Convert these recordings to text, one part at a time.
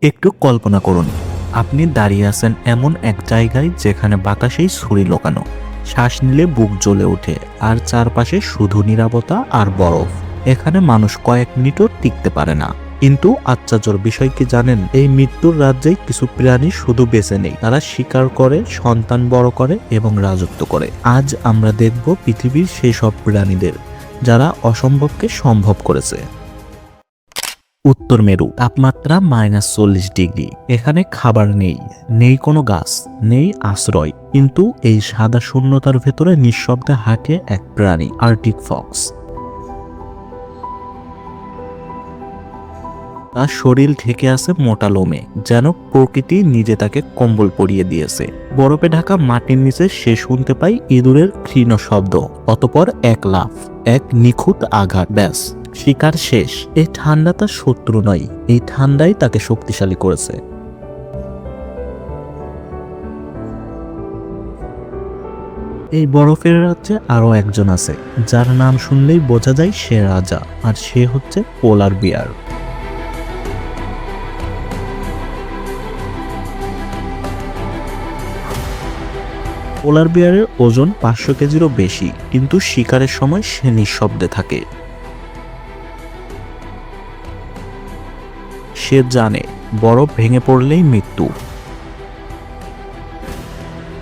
একটু কল্পনা করুন, আপনি দাঁড়িয়ে আছেন এমন এক জায়গায় যেখানে বাতাসেই ছুরি লোকানো, শ্বাস নিলে বুক জ্বলে ওঠে, আর চারপাশে শুধু নীরবতা আর বরফ। এখানে মানুষ কয়েক মিনিটও টিকতে পারে না। কিন্তু আশ্চর্যের বিষয় কি জানেন, এই মৃত্যুর রাজ্যেই কিছু প্রাণী শুধু বেঁচে নেই, তারা শিকার করে, সন্তান বড় করে এবং রাজত্ব করে। আজ আমরা দেখব পৃথিবীর সেই সব প্রাণীদের যারা অসম্ভবকে সম্ভব করেছে। উত্তর মেরু, তাপমাত্রা -40 ডিগ্রি। এখানে খাবার নেই, নেই কোনো গাছ, নেই আশ্রয়, কিন্তু এই সাদা শূন্যতার ভেতরে নিঃশব্দে হাঁটে এক প্রাণী, আর্কটিক ফক্স। তার শরীর ঢেকে আছে মোটা লোমে, যেন প্রকৃতি নিজে তাকে কম্বল পরিয়ে দিয়েছে। বরফে ঢাকা মাটির নিচে সে শুনতে পায় ইঁদুরের ক্ষীণ শব্দ, অতপর এক লাফ, এক নিখুঁত আঘাত, ব্যাস শিকার শেষ। এই ঠান্ডা তার শত্রু নয়, এই ঠান্ডাই তাকে শক্তিশালী করেছে। এই বরফের রাজ্যে আরো একজন আছে, যার নাম শুনলেই বোঝা যায় সে রাজা, আর সে হচ্ছে পোলার বিয়ার। পোলার বিয়ারের ওজন 500 কেজিরও বেশি, কিন্তু শিকারের সময় সে নিঃশব্দে থাকে। সে জানে বরফ ভেঙে পড়লেই মৃত্যু।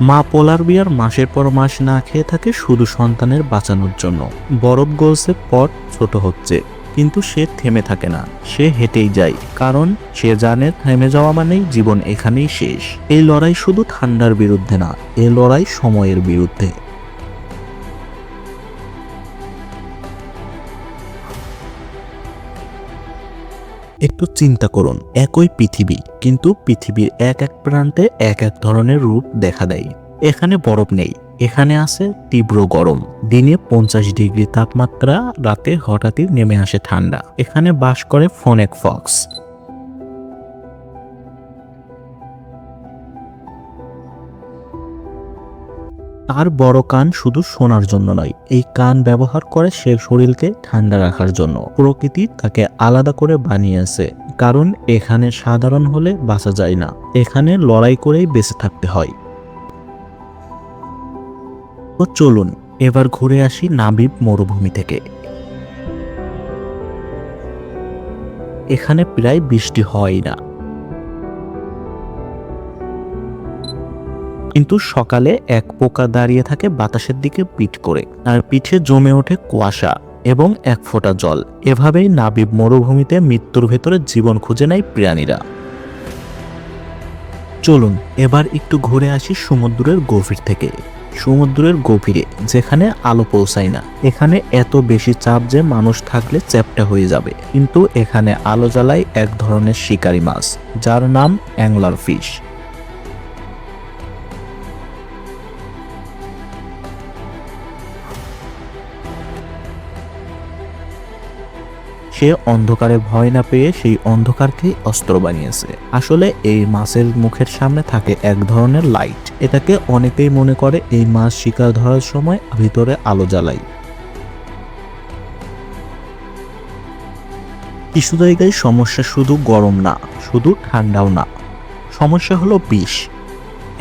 মা পোলার বিয়ার মাসের পর মাস না খেয়ে থাকে শুধু সন্তানের বাঁচানোর জন্য। বরফ গলছে, পথ ছোট হচ্ছে, কিন্তু সে থেমে থাকে না, সে হেঁটেই যায়, কারণ সে জানে থেমে যাওয়া মানেই জীবন এখানেই শেষ। এই লড়াই শুধু ঠান্ডার বিরুদ্ধে না, এই লড়াই সময়ের বিরুদ্ধে। একটু চিন্তা করুন, একই পৃথিবী, কিন্তু পৃথিবীর এক এক প্রান্তে এক এক ধরনের রূপ দেখা দেয়। এখানে বরফ নেই, এখানে আছে তীব্র গরম। দিনে 50 ডিগ্রি তাপমাত্রা, রাতে হঠাৎই নেমে আসে ঠান্ডা। এখানে বাস করে ফনেক ফক্স। তার বড় কান শুধু শোনার জন্য নয়, এই কান ব্যবহার করে সে শরীরকে ঠান্ডা রাখার জন্য। প্রকৃতি তাকে আলাদা করে বানিয়েছে, কারণ এখানে সাধারণ হলে বাঁচা যায় না, এখানে লড়াই করেই বেঁচে থাকতে হয়। তো চলুন এবার ঘুরে আসি নামিব মরুভূমি থেকে। এখানে প্রায় বৃষ্টি হয় না, কিন্তু সকালে এক পোকা দাঁড়িয়ে থাকে বাতাসের দিকে পিঠ করে, আর পিঠে জমে ওঠে কুয়াশা এবং এক ফোঁটা জল। এভাবেই নামিব মরুভূমিতে মৃত্যুর ভেতরে জীবন খুঁজে নেয় প্রাণীরা। চলুন এবার একটু ঘুরে আসি সমুদ্রের গভীর থেকে। সমুদ্রের গভীরে, যেখানে আলো পৌঁছায় না, এখানে এত বেশি চাপ যে মানুষ থাকলে চ্যাপ্টা হয়ে যাবে, কিন্তু এখানে আলো জ্বালায় এক ধরনের শিকারী মাছ, যার নাম অ্যাংলার ফিশ। সে অন্ধকারে ভয় না পেয়ে সেই অন্ধকারকে অস্ত্র বানিয়েছে। আসলে এই মাছের মুখের সামনে থাকে এক ধরনের লাইট, এটাকে অনেকেই মনে করে এই মাছ শিকার ধরার সময় ভিতরে আলো জ্বালায়। কিছু জায়গায় সমস্যা শুধু গরম না, শুধু ঠান্ডাও না, সমস্যা হলো বিষ।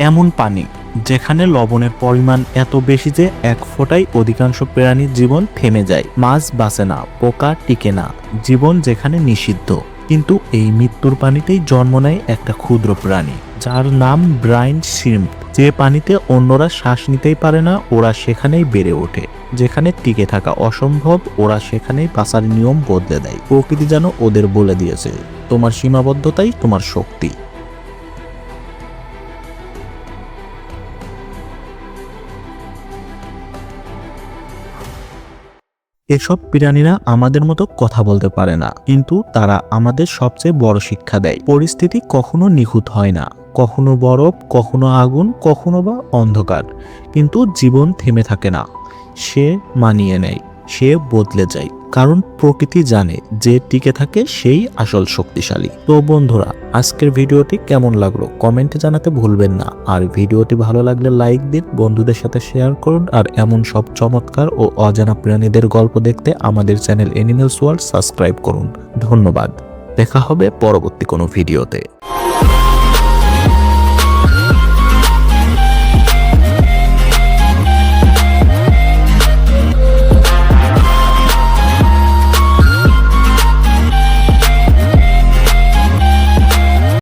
এমন পানি যেখানে লবণের পরিমাণ এত বেশি যে এক ফোঁটায় অধিকাংশ প্রাণীর জীবন থেমে যায়। মাছ বাঁচে না, পোকা টিকে না, জীবন যেখানে নিষিদ্ধ। কিন্তু এই মৃত্যুর পানিতেই জন্ম নেয় একটা ক্ষুদ্র প্রাণী, যার নাম ব্রাইন শ্রিম্প। যে পানিতে অন্যরা শ্বাস নিতেই পারে না, ওরা সেখানেই বেড়ে ওঠে। যেখানে টিকে থাকা অসম্ভব, ওরা সেখানেই বাঁচার নিয়ম বদলে দেয়। প্রকৃতি যেন ওদের বলে দিয়েছে, তোমার সীমাবদ্ধতাই তোমার শক্তি। এসব প্রাণীরা আমাদের মতো কথা বলতে পারে না, কিন্তু তারা আমাদের সবচেয়ে বড় শিক্ষা দেয়। পরিস্থিতি কখনো নিখুঁত হয় না, কখনো বরফ, কখনো আগুন, কখনো বা অন্ধকার, কিন্তু জীবন থেমে থাকে না। সে মানিয়ে নেয়, সে বদলে যায়, কারণ প্রকৃতি জানে যে টিকে থাকে সেই আসল শক্তিশালী। তো বন্ধুরা, আজকের ভিডিওটি কেমন লাগলো কমেন্টে জানাতে ভুলবেন না। আর ভিডিওটি ভালো লাগলে লাইক দিন, বন্ধুদের সাথে শেয়ার করুন, আর এমন সব চমৎকার ও অজানা প্রাণীদের গল্প দেখতে আমাদের চ্যানেল অ্যানিমেলস ওয়ার্ল্ড সাবস্ক্রাইব করুন। ধন্যবাদ। দেখা হবে পরবর্তী কোনো ভিডিওতে।